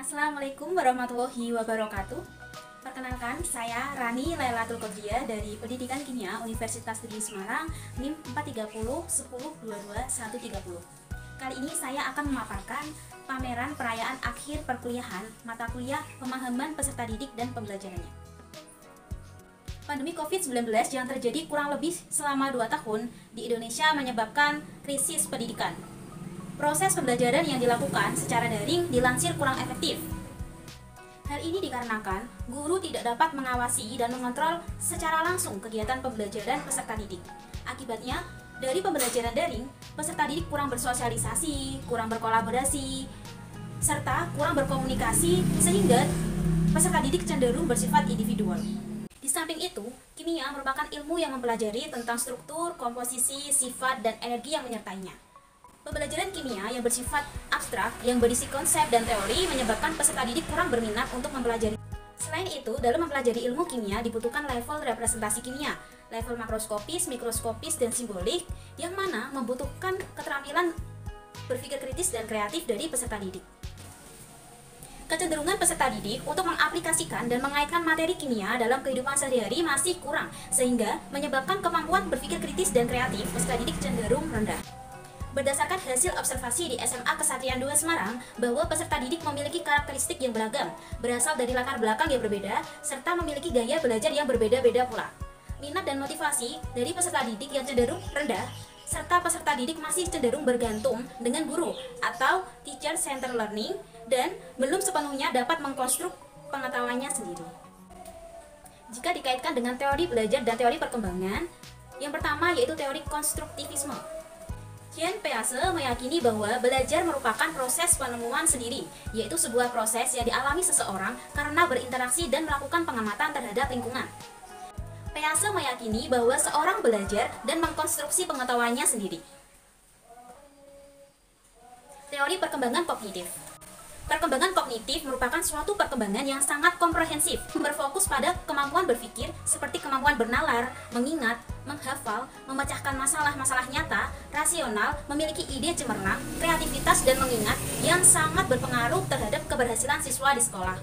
Assalamualaikum warahmatullahi wabarakatuh. Perkenalkan, saya Rani Lailatul Qodiyah dari Pendidikan Kimia Universitas Negeri Semarang, NIM 4301022 Kali ini saya akan memaparkan pameran perayaan akhir perkuliahan mata kuliah pemahaman peserta didik dan pembelajarannya. Pandemi COVID-19 yang terjadi kurang lebih selama 2 tahun di Indonesia menyebabkan krisis pendidikan. Proses pembelajaran yang dilakukan secara daring dilansir kurang efektif. Hal ini dikarenakan guru tidak dapat mengawasi dan mengontrol secara langsung kegiatan pembelajaran peserta didik. Akibatnya, dari pembelajaran daring, peserta didik kurang bersosialisasi, kurang berkolaborasi, serta kurang berkomunikasi sehingga peserta didik cenderung bersifat individual. Di samping itu, kimia merupakan ilmu yang mempelajari tentang struktur, komposisi, sifat, dan energi yang menyertainya. Pembelajaran kimia yang bersifat abstrak, yang berisi konsep dan teori menyebabkan peserta didik kurang berminat untuk mempelajari. Selain itu, dalam mempelajari ilmu kimia dibutuhkan level representasi kimia, level makroskopis, mikroskopis, dan simbolik, yang mana membutuhkan keterampilan berpikir kritis dan kreatif dari peserta didik. Kecenderungan peserta didik untuk mengaplikasikan dan mengaitkan materi kimia dalam kehidupan sehari-hari masih kurang, sehingga menyebabkan kemampuan berpikir kritis dan kreatif peserta didik cenderung rendah. Berdasarkan hasil observasi di SMA Kesatrian II Semarang, bahwa peserta didik memiliki karakteristik yang beragam, berasal dari latar belakang yang berbeda, serta memiliki gaya belajar yang berbeda-beda pula. Minat dan motivasi dari peserta didik yang cenderung rendah, serta peserta didik masih cenderung bergantung dengan guru atau teacher-centered learning, dan belum sepenuhnya dapat mengkonstruk pengetahuannya sendiri. Jika dikaitkan dengan teori belajar dan teori perkembangan, yang pertama yaitu teori konstruktivisme. Jean Piaget meyakini bahwa belajar merupakan proses penemuan sendiri, yaitu sebuah proses yang dialami seseorang karena berinteraksi dan melakukan pengamatan terhadap lingkungan. Piaget meyakini bahwa seorang belajar dan mengkonstruksi pengetahuannya sendiri. Teori perkembangan kognitif. Perkembangan kognitif merupakan suatu perkembangan yang sangat komprehensif, berfokus pada kemampuan berpikir seperti kemampuan bernalar, mengingat, menghafal, memecahkan masalah-masalah nyata, rasional, memiliki ide cemerlang, kreativitas, dan mengingat yang sangat berpengaruh terhadap keberhasilan siswa di sekolah.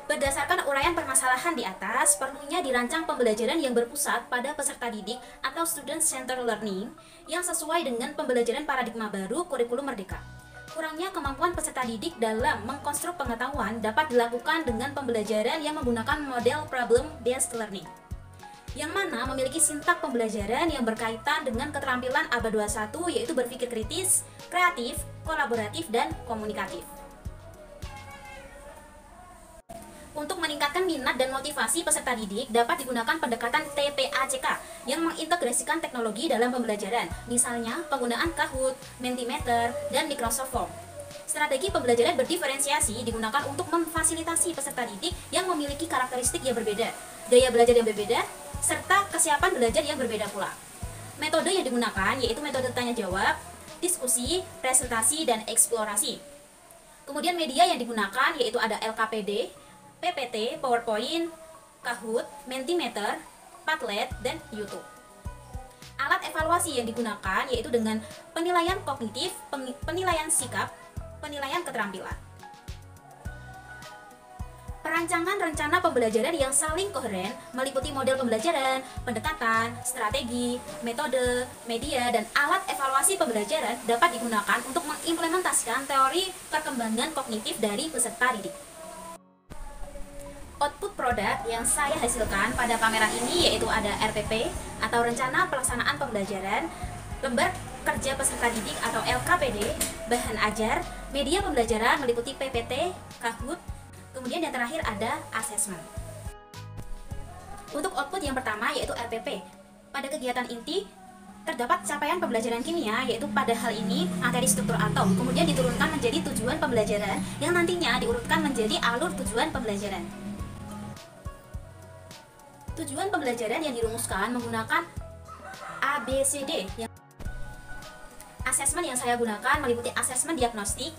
Berdasarkan uraian permasalahan di atas, perlunya dirancang pembelajaran yang berpusat pada peserta didik atau student-centered learning yang sesuai dengan pembelajaran paradigma baru kurikulum merdeka. Kurangnya kemampuan peserta didik dalam mengkonstruk pengetahuan dapat dilakukan dengan pembelajaran yang menggunakan model problem-based learning, yang mana memiliki sintak pembelajaran yang berkaitan dengan keterampilan ABA 21, yaitu berpikir kritis, kreatif, kolaboratif, dan komunikatif. Untuk meningkatkan minat dan motivasi peserta didik, dapat digunakan pendekatan TPACK yang mengintegrasikan teknologi dalam pembelajaran, misalnya penggunaan Kahoot, Mentimeter, dan Microsoft Form. Strategi pembelajaran berdiferensiasi digunakan untuk memfasilitasi peserta didik yang memiliki karakteristik yang berbeda, gaya belajar yang berbeda, serta kesiapan belajar yang berbeda pula. Metode yang digunakan yaitu metode tanya-jawab, diskusi, presentasi, dan eksplorasi. Kemudian media yang digunakan yaitu ada LKPD, PPT, PowerPoint, Kahoot, Mentimeter, Padlet, dan YouTube. Alat evaluasi yang digunakan yaitu dengan penilaian kognitif, penilaian sikap, penilaian keterampilan. Perancangan rencana pembelajaran yang saling koheren meliputi model pembelajaran, pendekatan, strategi, metode, media, dan alat evaluasi pembelajaran dapat digunakan untuk mengimplementasikan teori perkembangan kognitif dari peserta didik. Output produk yang saya hasilkan pada pameran ini yaitu ada RPP atau Rencana Pelaksanaan Pembelajaran, lembar kerja peserta didik atau LKPD, bahan ajar, media pembelajaran meliputi PPT, Kahoot, kemudian yang terakhir ada asesmen. Untuk output yang pertama yaitu RPP. Pada kegiatan inti terdapat capaian pembelajaran kimia, yaitu pada hal ini materi struktur atom, kemudian diturunkan menjadi tujuan pembelajaran yang nantinya diurutkan menjadi alur tujuan pembelajaran. Tujuan pembelajaran yang dirumuskan menggunakan ABCD. Asesmen yang saya gunakan meliputi asesmen diagnostik,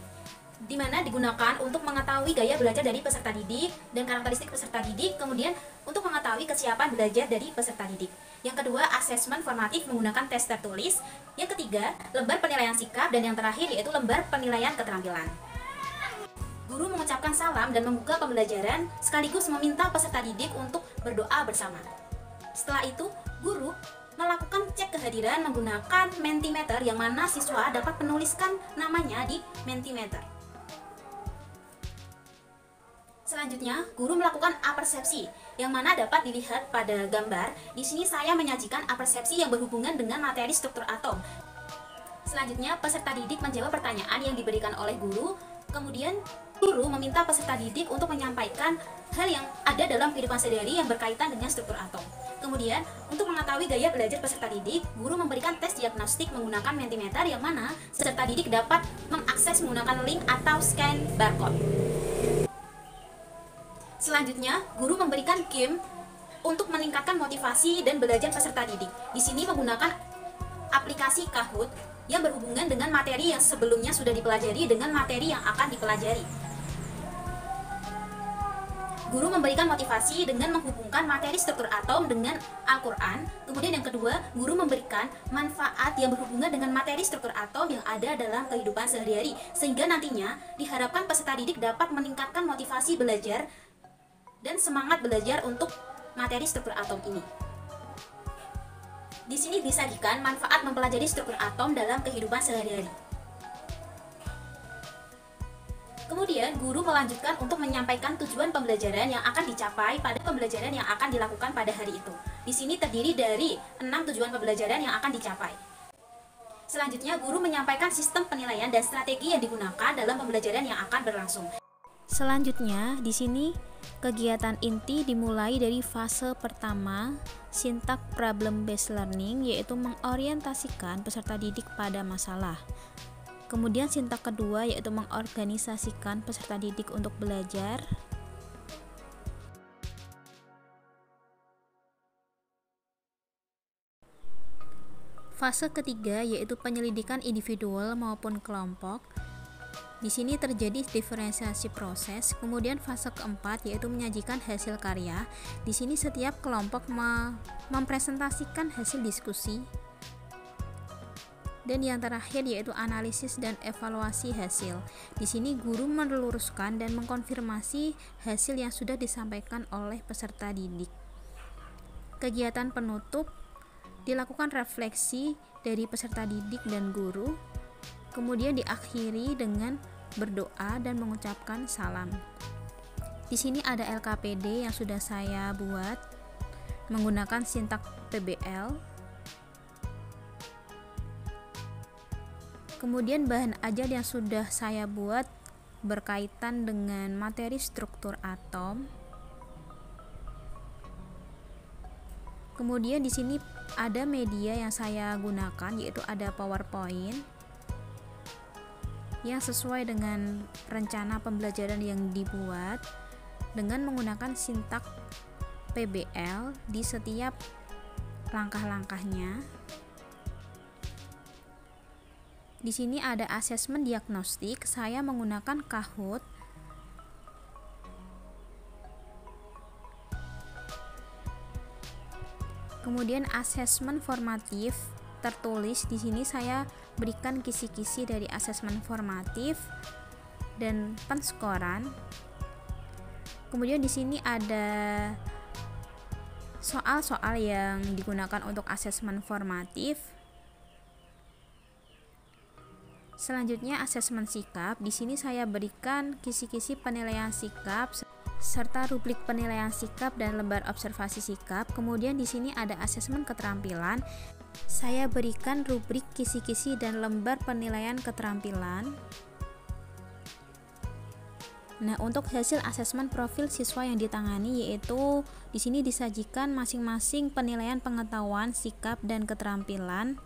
di mana digunakan untuk mengetahui gaya belajar dari peserta didik dan karakteristik peserta didik, kemudian untuk mengetahui kesiapan belajar dari peserta didik. Yang kedua, asesmen formatif menggunakan tes tertulis. Yang ketiga, lembar penilaian sikap. Dan yang terakhir yaitu lembar penilaian keterampilan. Guru mengucapkan salam dan membuka pembelajaran sekaligus meminta peserta didik untuk berdoa bersama. Setelah itu, guru melakukan cek kehadiran menggunakan Mentimeter yang mana siswa dapat menuliskan namanya di Mentimeter. Selanjutnya, guru melakukan apersepsi, yang mana dapat dilihat pada gambar. Di sini saya menyajikan apersepsi yang berhubungan dengan materi struktur atom. Selanjutnya, peserta didik menjawab pertanyaan yang diberikan oleh guru. Kemudian, guru meminta peserta didik untuk menyampaikan hal yang ada dalam kehidupan sehari-hari yang berkaitan dengan struktur atom. Kemudian, untuk mengetahui gaya belajar peserta didik, guru memberikan tes diagnostik menggunakan Mentimeter yang mana peserta didik dapat mengakses menggunakan link atau scan barcode. Selanjutnya, guru memberikan game untuk meningkatkan motivasi dan belajar peserta didik. Di sini menggunakan aplikasi Kahoot yang berhubungan dengan materi yang sebelumnya sudah dipelajari dengan materi yang akan dipelajari. Guru memberikan motivasi dengan menghubungkan materi struktur atom dengan Al-Quran. Kemudian yang kedua, guru memberikan manfaat yang berhubungan dengan materi struktur atom yang ada dalam kehidupan sehari-hari. Sehingga nantinya diharapkan peserta didik dapat meningkatkan motivasi belajar dan semangat belajar untuk materi struktur atom ini. Di sini disajikan manfaat mempelajari struktur atom dalam kehidupan sehari-hari. Kemudian, guru melanjutkan untuk menyampaikan tujuan pembelajaran yang akan dicapai pada pembelajaran yang akan dilakukan pada hari itu. Di sini terdiri dari 6 tujuan pembelajaran yang akan dicapai. Selanjutnya, guru menyampaikan sistem penilaian dan strategi yang digunakan dalam pembelajaran yang akan berlangsung. Selanjutnya, di sini kegiatan inti dimulai dari fase pertama, sintak problem based learning, yaitu mengorientasikan peserta didik pada masalah. Kemudian sintak kedua yaitu mengorganisasikan peserta didik untuk belajar. Fase ketiga yaitu penyelidikan individual maupun kelompok. Di sini terjadi diferensiasi proses. Kemudian fase keempat yaitu menyajikan hasil karya. Di sini setiap kelompok mempresentasikan hasil diskusi. Dan yang terakhir yaitu analisis dan evaluasi hasil. Di sini guru meluruskan dan mengkonfirmasi hasil yang sudah disampaikan oleh peserta didik. Kegiatan penutup dilakukan refleksi dari peserta didik dan guru. Kemudian diakhiri dengan berdoa dan mengucapkan salam. Di sini ada LKPD yang sudah saya buat menggunakan sintak PBL. Kemudian bahan ajar yang sudah saya buat berkaitan dengan materi struktur atom. Kemudian di sini ada media yang saya gunakan yaitu ada PowerPoint yang sesuai dengan rencana pembelajaran yang dibuat dengan menggunakan sintak PBL di setiap langkah-langkahnya. Di sini ada asesmen diagnostik, saya menggunakan Kahoot. Kemudian asesmen formatif tertulis, di sini saya berikan kisi-kisi dari asesmen formatif dan penskoran. Kemudian di sini ada soal-soal yang digunakan untuk asesmen formatif. Selanjutnya asesmen sikap. Di sini saya berikan kisi-kisi penilaian sikap serta rubrik penilaian sikap dan lembar observasi sikap. Kemudian di sini ada asesmen keterampilan. Saya berikan rubrik kisi-kisi dan lembar penilaian keterampilan. Nah, untuk hasil asesmen profil siswa yang ditangani yaitu di sini disajikan masing-masing penilaian pengetahuan, sikap dan keterampilan.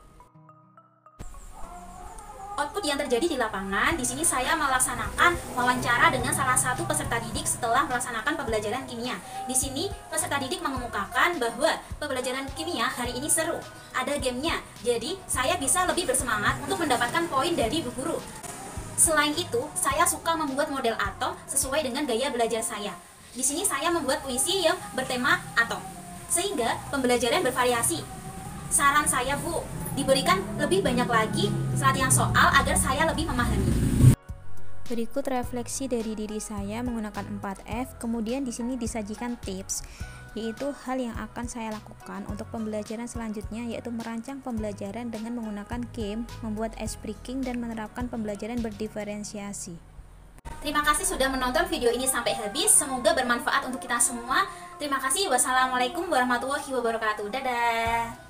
Output yang terjadi di lapangan, di sini saya melaksanakan wawancara dengan salah satu peserta didik setelah melaksanakan pembelajaran kimia. Di sini peserta didik mengemukakan bahwa pembelajaran kimia hari ini seru, ada gamenya, jadi saya bisa lebih bersemangat untuk mendapatkan poin dari bu guru. Selain itu, saya suka membuat model atom sesuai dengan gaya belajar saya. Di sini saya membuat puisi yang bertema atom. sehingga pembelajaran bervariasi. Saran saya Bu, diberikan lebih banyak lagi latihan soal agar saya lebih memahami. Berikut refleksi dari diri saya menggunakan 4F, kemudian di sini disajikan tips, yaitu hal yang akan saya lakukan untuk pembelajaran selanjutnya, yaitu merancang pembelajaran dengan menggunakan game, membuat ice breaking, dan menerapkan pembelajaran berdiferensiasi. Terima kasih sudah menonton video ini sampai habis, semoga bermanfaat untuk kita semua. Terima kasih, wassalamualaikum warahmatullahi wabarakatuh. Dadah.